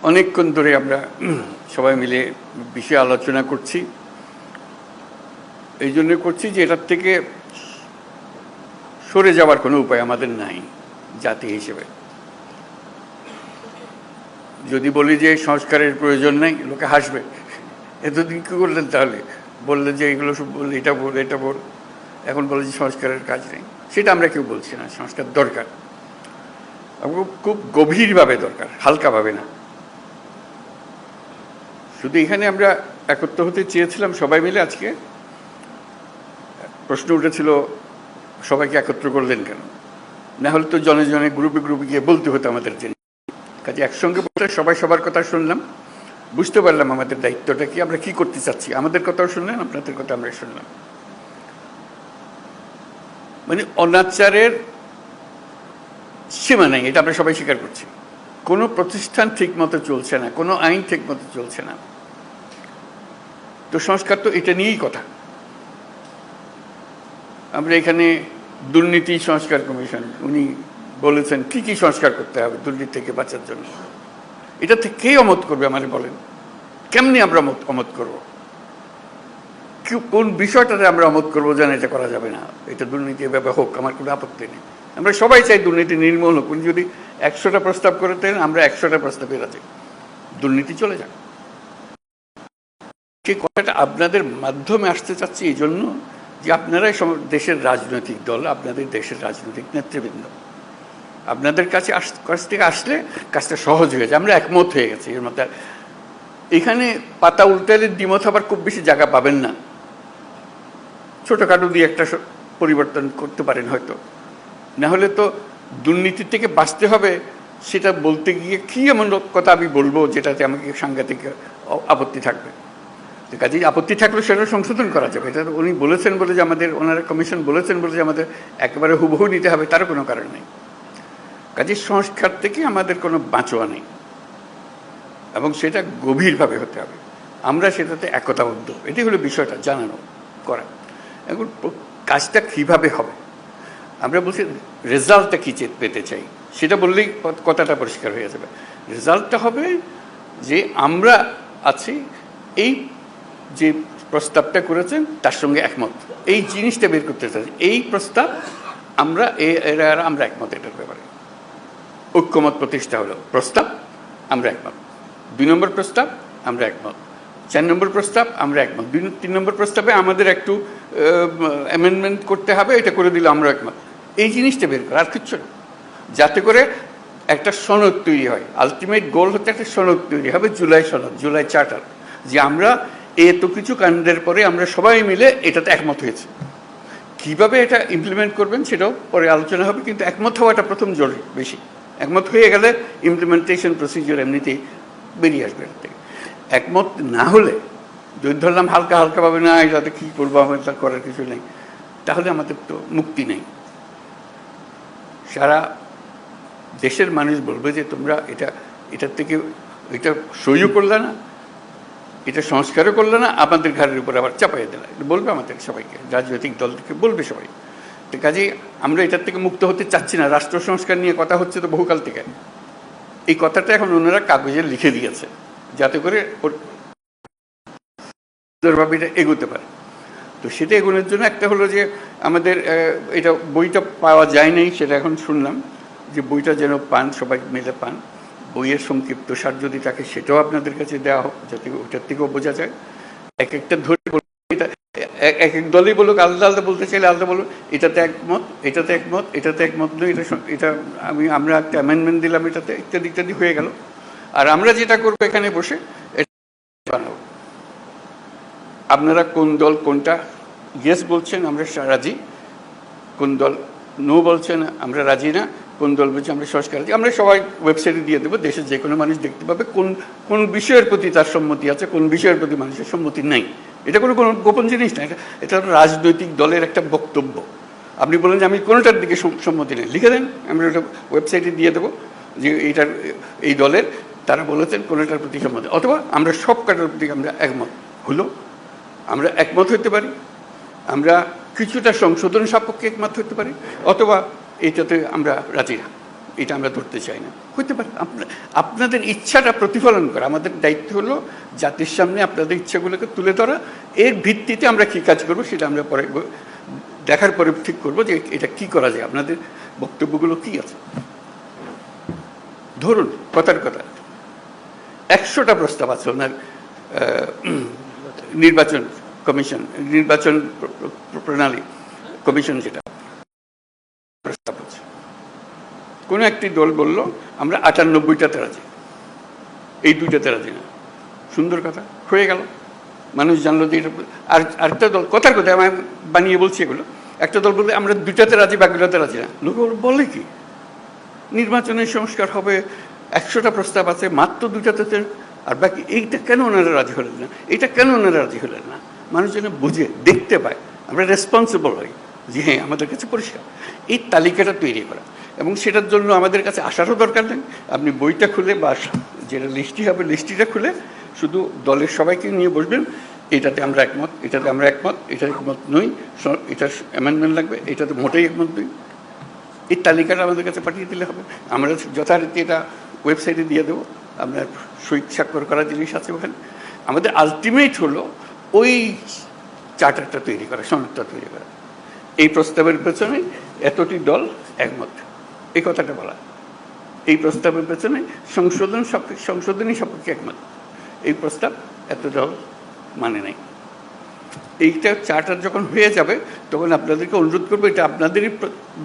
অনেকক্ষণ ধরে আমরা সবাই মিলে বিষয়ে আলোচনা করছি। এই জন্য করছি যে এটার থেকে সরে যাওয়ার কোনো উপায় আমাদের নাই জাতি হিসেবে। যদি বলি যে সংস্কারের প্রয়োজন নেই, লোকে হাসবে। এতদিন কী করলেন তাহলে? বললেন যে এগুলো সব বললে, এটা বল এটা বল, এখন বলে যে সংস্কারের কাজ নেই। সেটা আমরা কেউ বলছি না। সংস্কার দরকার, খুব গভীরভাবে দরকার, হালকাভাবে না। শুধু এখানে আমরা একত্র হতে চেয়েছিলাম সবাই মিলে। আজকে প্রশ্ন উঠেছিল সবাইকে একত্র করলেন কেন? না হলে তো জনে জনে গ্রুপে গ্রুপে গিয়ে বলতে হতো আমাদের জন্য। কাজে একসঙ্গে বলতে সবাই সবার কথা শুনলাম, বুঝতে পারলাম আমাদের দায়িত্বটা কি, আমরা কি করতে চাচ্ছি। আমাদের কথাও শুনলেন, আপনাদের কথা আমরা শুনলাম। মানে অনাচারের সীমা নেই, এটা আমরা সবাই স্বীকার করছি। কোনো প্রতিষ্ঠান ঠিক মতো চলছে না, কোনো আইন ঠিক মতো চলছে না। তো সংস্কার তো এটা নিয়েই কথা। আমরা এখানে দুর্নীতি সংস্কার কমিশন, উনি বলেছেন কি কি সংস্কার করতে হবে দুর্নীতি থেকে বাঁচার জন্য। এটা থেকে কে অমত করবে আমাদের বলেন? কেমনি আমরা অমত করব? কোন বিষয়টাতে আমরা অমত করবো যেন এটা করা যাবে না, এটা দুর্নীতি এভাবে হোক, আমার কোনো আপত্তি নেই। আমরা সবাই চাই দুর্নীতি নির্মূল হোক। উনি যদি 100টা প্রস্তাব করে দেন, আমরা 100টা প্রস্তাবে রাজি, দুর্নীতি চলে যাক। সেই কথাটা আপনাদের মাধ্যমে আসতে চাচ্ছি এই জন্য যে আপনারাই দেশের রাজনৈতিক দল, আপনাদের দেশের রাজনৈতিক নেতৃবৃন্দ, আপনাদের কাছ থেকে আসলে কাজটা সহজ হয়ে যায়। আমরা একমত হয়ে গেছি এর মধ্যে। এখানে পাতা উল্টালে দ্বিমত আবার খুব বেশি জায়গা পাবেন না। ছোটোখাটো দিয়ে একটা পরিবর্তন করতে পারেন হয়তো। না হলে তো দুর্নীতির থেকে বাঁচতে হবে, সেটা বলতে গিয়ে কী এমন কথা আমি বলবো যেটাতে আমাকে সাংঘাতিক আপত্তি থাকবে। কাজেই আপত্তি থাকলে সেটা সংশোধন করা যাবে। এটা উনি বলেছেন বলে যে আমাদের, ওনারা কমিশন বলেছেন বলে যে আমাদের একেবারে হুবহু নিতে হবে তারও কোনো কারণ নেই। কাজেই সংস্কার থেকে আমাদের কোনো বাঁচোয়া নেই, এবং সেটা গভীরভাবে হতে হবে। আমরা সেটাতে একতাবদ্ধ, এটি হলো বিষয়টা জানানো করা। এখন কাজটা কীভাবে হবে? আমরা বলছি রেজাল্টটা কী পেতে চাই, সেটা বললেই কথাটা পরিষ্কার হয়ে যাবে। রেজাল্টটা হবে যে আমরা আছি, এই যে প্রস্তাবটা করেছেন তার সঙ্গে একমত, এই জিনিসটা বের করতে চাই। এই প্রস্তাব আমরা আমরা একমত, এটার ব্যাপারে ঐক্যমত প্রতিষ্ঠা হলো। প্রস্তাব আমরা একমত, 2 নম্বর প্রস্তাব আমরা একমত, 4 নম্বর প্রস্তাব আমরা একমত, 3 নম্বর প্রস্তাবে আমাদের একটু অ্যামেন্ডমেন্ট করতে হবে, এটা করে দিলে আমরা একমত। এই জিনিসটা বের করা, আর কিচ্ছু না। যাতে করে একটা সনদ তৈরি হয়। আলটিমেট গোল হচ্ছে একটা সনদ তৈরি হবে, জুলাই সনদ, জুলাই চার্টার, যে আমরা এত কিছু কাণ্ডের পরে আমরা সবাই মিলে এটাতে একমত হয়েছে। কিভাবে এটা ইমপ্লিমেন্ট করবেন সেটাও পরে আলোচনা হবে, কিন্তু একমত হওয়াটা প্রথম জরুরি বেশি। একমত হয়ে গেলে ইমপ্লিমেন্টেশন প্রসিডিওর এমনিতেই বেরিয়ে আসবে। একমত না হলে, যদি ধরলাম হালকা হালকাভাবে, না এটাতে কী করবো, আমাদের তা করার কিছু নেই, তাহলে আমাদের তো মুক্তি নেই। সারা দেশের মানুষ বলবে যে তোমরা এটার থেকে এটা সহ্য করলে না, এটা সংস্কারও করলে না, আমাদের ঘরের উপর আবার চাপাই দিলে, বলবে আমাদের সবাইকে, রাজনৈতিক দল থেকে বলবে সবাই। তো কাজেই আমরা এটার থেকে মুক্ত হতে চাচ্ছি না। রাষ্ট্র সংস্কার নিয়ে কথা হচ্ছে তো বহুকাল থেকে। এই কথাটা এখন ওনারা কাগজে লিখে দিয়েছে যাতে করে এটা এগোতে পারে। তো সেটা এগোনোর জন্য একটা হলো যে আমাদের এটা বইটা পাওয়া যায় নাই, সেটা এখন শুনলাম যে বইটা যেন পান, সবাই মিলে পান। বইয়ের সংক্ষিপ্ত সার যদি থাকে সেটাও আপনাদের কাছে দেওয়া হোক, যাতে ওটার থেকেও বোঝা যায়। এক একটা ধরে এটা এক এক দলই বলুক, আলাদা আলাদা বলতে চাইলে আলাদা বলুক, এটাতে একমত, এটাতে একমত, এটাতে একমত নয়, এটা আমরা একটা অ্যামেন্ডমেন্ট দিলাম এটাতে, ইত্যাদি ইত্যাদি হয়ে গেল। আর আমরা যেটা করবো এখানে বসে এটা বানাবো। আপনারা কোন দল কোনটা ইয়েস বলছেন আমরা রাজি, কোন দল নো বলছেন আমরা রাজি না, কোন দল বলছে আমরা সংস্কার রাজি, আমরা সবাই ওয়েবসাইটে দিয়ে দেবো। দেশের যে কোনো মানুষ দেখতে পাবে কোন কোন বিষয়ের প্রতি তার সম্মতি আছে, কোন বিষয়ের প্রতি মানুষের সম্মতি নাই। এটা কোনো গোপন জিনিস না, এটা রাজনৈতিক দলের একটা বক্তব্য। আপনি বলেন যে আমি কোনোটার দিকে সম্মতি নেই, লিখে দেন, আমরা ওটা ওয়েবসাইটে দিয়ে দেবো যে এইটার এই দলের তারা বলেছেন কোনোটার প্রতি সম্মতি, অথবা আমরা সব কাটার প্রতি আমরা একমত হলো। আমরা একমত হতে পারি, আমরা কিছুটা সংশোধন সাপেক্ষে একমত হতে পারি, অথবা এইটাতে আমরা রাজি না, এটা আমরা ধরতে চাই না। হতে পারে আপনাদের ইচ্ছাটা প্রতিফলন করা, আমাদের দায়িত্ব হলো জাতির সামনে আপনাদের ইচ্ছাগুলোকে তুলে ধরা, এর ভিত্তিতে আমরা কী কাজ করবো সেটা আমরা পরে দেখার পরে ঠিক করবো যে এটা কি করা যায়, আপনাদের বক্তব্যগুলো কি আছে। ধরুন কথার কথা 100টা প্রস্তাব আছে ওনার নির্বাচন কমিশন, নির্বাচন প্রণালী কমিশন, যেটা প্রস্তাব হচ্ছে। কোনো একটি দল বলল আমরা 98টাতে রাজি, এই 2টাতে রাজি না। সুন্দর কথা, হয়ে গেল, মানুষ জানলো যে এটা। আর আরেকটা দল কথার কথা আমি বানিয়ে বলছি এগুলো, একটা দল বললে আমরা 2টাতে রাজি, বাকিটাতে রাজি না। লোক বলে কি নির্বাচনের সংস্কার হবে, 100টা প্রস্তাব আছে, মাত্র 2টাতে, আর বাকি এইটা কেন ওনারা রাজি হলেন না, এটা কেন ওনারা রাজি হলেন না। মানুষ যেন বুঝে দেখতে পায়, আমরা রেসপন্সিবল হই যে হ্যাঁ আমাদের কাছে পরিষ্কার। এই তালিকাটা তৈরি করা, এবং সেটার জন্য আমাদের কাছে আসারও দরকার নেই। আপনি বইটা খুলে বা যেটা লিস্টটি হবে লিস্টটিটা খুলে শুধু দলের সবাইকে নিয়ে বসবেন, এটাতে আমরা একমত, এটাতে আমরা একমত, এটা একমত নই, এটার অ্যামেন্ডমেন্ট লাগবে, এটাতে মোটেই একমত নই। এই তালিকাটা আমাদের কাছে পাঠিয়ে দিলে হবে, আমরা যথারীতি এটা ওয়েবসাইটে দিয়ে দেবো। আপনার সই স্বাক্ষর করা জিনিস আছে ওখানে। আমাদের আলটিমেট হলো ওই চার্টারটা তৈরি করা, সনদটা তৈরি করা। এই প্রস্তাবের পেছনে এতটি দল একমত, এই কথাটা বলা। এই প্রস্তাবের পেছনে সংশোধনী সপক্ষে একমত, এই প্রস্তাব এত দল মানে নাই। এইটা চার্টার যখন হয়ে যাবে তখন আপনাদেরকে অনুরোধ করবো, এটা আপনাদেরই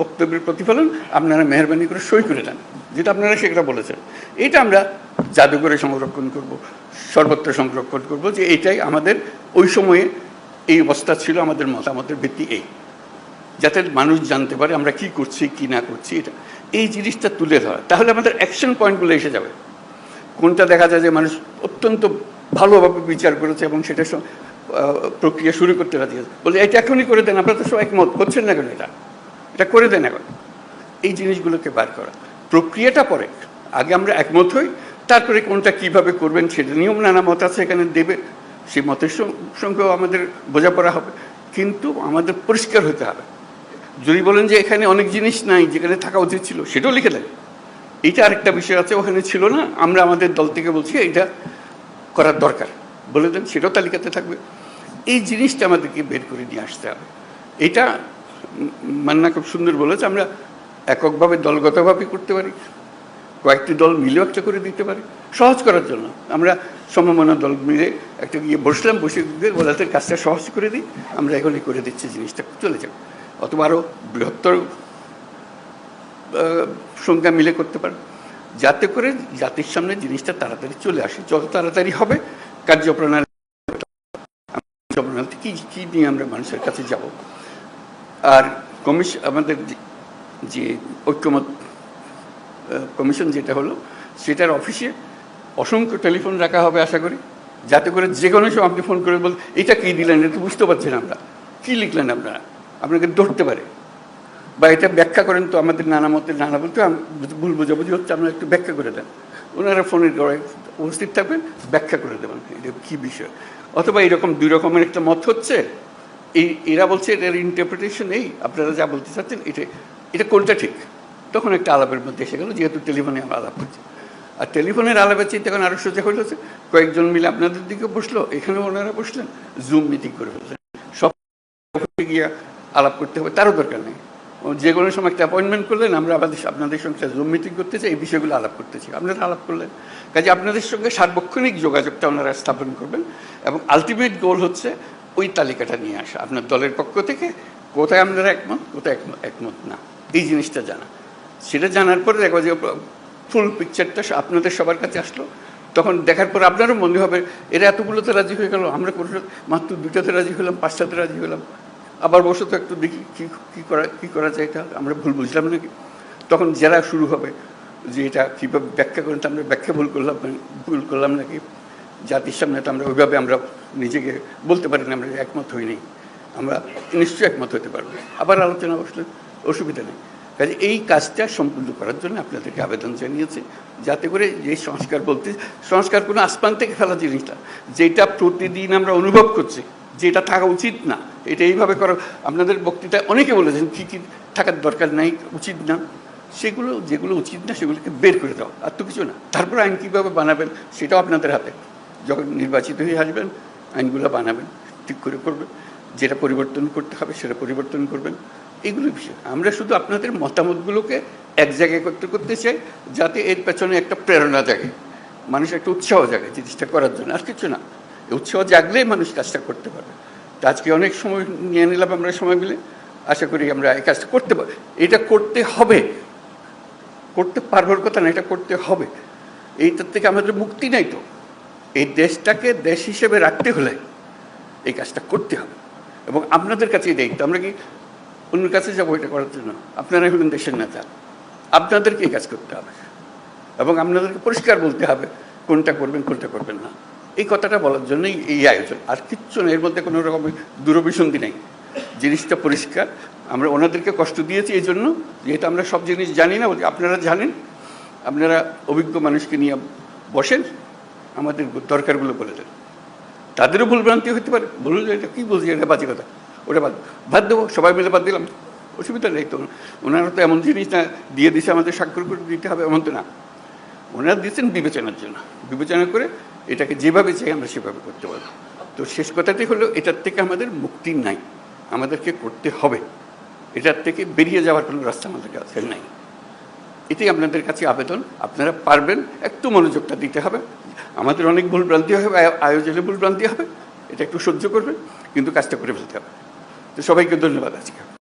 বক্তব্যের প্রতিফলন, আপনারা মেহরবানি করে সই করে দেন, যেটা আপনারা সেটা বলেছেন। এটা আমরা জাদুঘরে সংরক্ষণ করব, সর্বত্র সংরক্ষণ করব, যে এটাই আমাদের ওই সময়ে এই অবস্থা ছিল, আমাদের মতামতের ভিত্তি এই, যাতে মানুষ জানতে পারে আমরা কি করছি কি না করছি। এটা এই জিনিসটা তুলে ধরা, তাহলে আমাদের অ্যাকশন পয়েন্টগুলো এসে যাবে। কোনটা দেখা যায় যে মানুষ অত্যন্ত ভালোভাবে বিচার করেছে এবং সেটা প্রক্রিয়া শুরু করতে রাজি আছে, বলে এটা এখনই করে দেন, আপনারা তো সব একমত হচ্ছেন না কেন, এটা করে দেন এখন। এই জিনিসগুলোকে বার করা, প্রক্রিয়াটা পরে, আগে আমরা একমত হই, তারপরে কোনটা কিভাবে করবেন সেটা নিয়ম নানা মত আছে এখানে দেবে, সেই মতের সঙ্গেও আমাদের বোঝাপড়া হবে, কিন্তু আমাদের পরিষ্কার হতে হবে। যদি বলেন যে এখানে অনেক জিনিস নাই যেখানে থাকা উচিত ছিল, সেটাও লিখে দেন। এইটা আরেকটা বিষয় আছে, ওখানে ছিল না, আমরা আমাদের দল থেকে বলছি এটা করার দরকার, বলে দেন, সেটাও তালিকাতে থাকবে। এই জিনিসটা আমাদেরকে বের করে নিয়ে আসতে হবে। এটা মান্না খুব সুন্দর বলেছে, আমরা এককভাবে দলগতভাবে করতে পারি, কয়েকটি দল মিলেও একটা করে দিতে পারি, সহজ করার জন্য। আমরা সমমনা দল মিলে একটা গিয়ে বসলাম, বসে দিয়ে ওদের কাজটা সহজ করে দিই, আমরা এখনই করে দিচ্ছি, জিনিসটা চলে যাবে। অথবা আরও বৃহত্তর সংখ্যা মিলে করতে পারে, যাতে করে জাতির সামনে জিনিসটা তাড়াতাড়ি চলে আসে। যত তাড়াতাড়ি হবে কার্যপ্রণালী কি কী নিয়ে আমরা মানুষের কাছে যাব। আর আমাদের যে ঐক্যমত কমিশন যেটা হলো, সেটার অফিসে অসংখ্য টেলিফোন রাখা হবে আশা করি, যাতে করে যে কোনো সময় আপনি ফোন করে বল এটা কী দিলেন, এটা বুঝতে পারছেন আমরা, কী লিখলেন আপনারা, আপনাকে ধরতে পারে, বা এটা ব্যাখ্যা করেন তো, আমাদের নানা মতের নানা বলতে ভুল বোঝাবুঝি হচ্ছে, আপনারা একটু ব্যাখ্যা করে দেন। ওনারা ফোনের গড়ায় উপস্থিত থাকবেন, ব্যাখ্যা করে দেবেন এটা কী বিষয়। অথবা এরকম 2 রকমের একটা মত হচ্ছে, এরা বলছে এটার ইন্টারপ্রিটেশন এই, আপনারা যা বলতে চাচ্ছেন এটা কোনটা ঠিক, তখন একটা আলাপের মধ্যে এসে গেল, যেহেতু টেলিফোনে আমরা আলাপ করছি। আর টেলিফোনের আলাপের চেয়ে তখন আরও সোজা হয়েছে, কয়েকজন মিলে আপনাদের দিকে বসলো, এখানেও ওনারা বসলেন, জুম মিটিং করে ফেললেন, সব গিয়ে আলাপ করতে হবে তারও দরকার নেই, যে কোনো সময় একটা অ্যাপয়েন্টমেন্ট করলেন, আমরা আপনাদের সঙ্গে জুম মিটিং করতে চাই, এই বিষয়গুলো আলাপ করতে চাই, আপনারা আলাপ করলেন। কাজে আপনাদের সঙ্গে সার্বক্ষণিক যোগাযোগটা ওনারা স্থাপন করবেন, এবং আলটিমেট গোল হচ্ছে ওই তালিকাটা নিয়ে আসা আপনার দলের পক্ষ থেকে, কোথায় আপনারা একমত, কোথায় একমত না, এই জিনিসটা জানা। সেটা জানার পরে দেখো যে ফুল পিকচারটা আপনাদের সবার কাছে আসলো, তখন দেখার পর আপনারও মনে হবে এরা এতগুলোতে রাজি হয়ে গেল, আমরা মাত্র 2টাতে রাজি হলাম, 5টাতে রাজি হলাম, আবার বসে তো একটু দেখি কী করা যায়, এটা আমরা ভুল বুঝলাম নাকি। তখন যারা শুরু হবে যে এটা কীভাবে ব্যাখ্যা করেন, তো আমরা ব্যাখ্যা ভুল করলাম নাকি, জাতির সামনে তো আমরা ওইভাবে আমরা নিজেকে বলতে পারি না আমরা একমত হইনি, আমরা নিশ্চয়ই একমত হতে পারবো, আবার আলোচনা বসলে অসুবিধা নেই। কাজে এই কাজটা সম্পূর্ণ করার জন্য আপনাদেরকে আবেদন জানিয়েছি, যাতে করে যে সংস্কার কোনো আসমান থেকে ফেলা জিনিসটা, যেটা প্রতিদিন আমরা অনুভব করছি যেটা থাকা উচিত না, এটা এইভাবে করা। আপনাদের বক্তৃতায় অনেকে বলেছেন কী কী থাকার দরকার নাই, উচিত না, সেগুলো যেগুলো উচিত না সেগুলোকে বের করে দাও, আর তো কিছু না। তারপর আইন কীভাবে বানাবেন সেটাও আপনাদের হাতে। যখন নির্বাচিত হয়ে আসবেন আইনগুলো বানাবেন, ঠিক করে করবেন, যেটা পরিবর্তন করতে হবে সেটা পরিবর্তন করবেন, এগুলো বিষয়। আমরা শুধু আপনাদের মতামতগুলোকে এক জায়গায় করতে করতে চাই, যাতে এর পেছনে একটা প্রেরণা জাগে, মানুষ একটা উৎসাহ জাগে জিনিসটা করার জন্য, আর কিছু না। এই উৎসাহ জাগলেই মানুষ কাজটা করতে পারবে। তো আজকে অনেক সময় নিয়ে নিলাম আমরা সময় মিলে, আশা করি আমরা এই কাজটা করতে পারি। এটা করতে হবে, করতে পারবার কথা না, এটা করতে হবে। এইটার থেকে আমাদের মুক্তি নাই তো। এই দেশটাকে দেশ হিসেবে রাখতে হলে এই কাজটা করতে হবে, এবং আপনাদের কাছেই দায়িত্ব। আমরা কি অন্যের কাছে যাবো এটা করার জন্য? আপনারাই হলেন দেশের নেতা, আপনাদেরকে এই কাজ করতে হবে, এবং আপনাদেরকে পরিষ্কার বলতে হবে কোনটা করবেন কোনটা করবেন না। এই কথাটা বলার জন্যই এই আয়োজন, আর কিচ্ছু না। এর মধ্যে কোনো রকমের দূরভিসন্ধি নেই, জিনিসটা পরিষ্কার। আমরা ওনাদেরকে কষ্ট দিয়েছি এই জন্য, যেহেতু আমরা সব জিনিস জানি না, আপনারা জানেন, আপনারা অভিজ্ঞ মানুষকে নিয়ে বসেন, আমাদের দরকারগুলো বলে দেন। তাদেরও ভুলভ্রান্তি হতে পারে, বলুন যে এটা কী বলছি, এটা বাজে কথা, ওটা বাদ দেবো, সবাই মিলে বাদ দিলাম, অসুবিধা নেই তো। ওনারা তো এমন জিনিস না দিয়ে দিছে আমাদের স্বাক্ষর করে দিতে হবে এমন তো না। ওনারা দিয়েছেন বিবেচনার জন্য, বিবেচনা করে এটাকে যেভাবে চাই আমরা সেভাবে করতে পারবো। তো শেষ কথাটাই হলো, এটার থেকে আমাদের মুক্তি নাই, আমাদেরকে করতে হবে। এটার থেকে বেরিয়ে যাওয়ার কোনো রাস্তা আমাদের কাছে নাই। এটাই আপনাদের কাছে আবেদন, আপনারা পারবেন, একটু মনোযোগটা দিতে হবে। আমাদের অনেক ভুলভ্রান্তি হবে, আয়োজনে ভুলভ্রান্তি হবে, এটা একটু সহ্য করবেন, কিন্তু কাজটা করে ফেলতে হবে। তো সবাইকে ধন্যবাদ আজকে।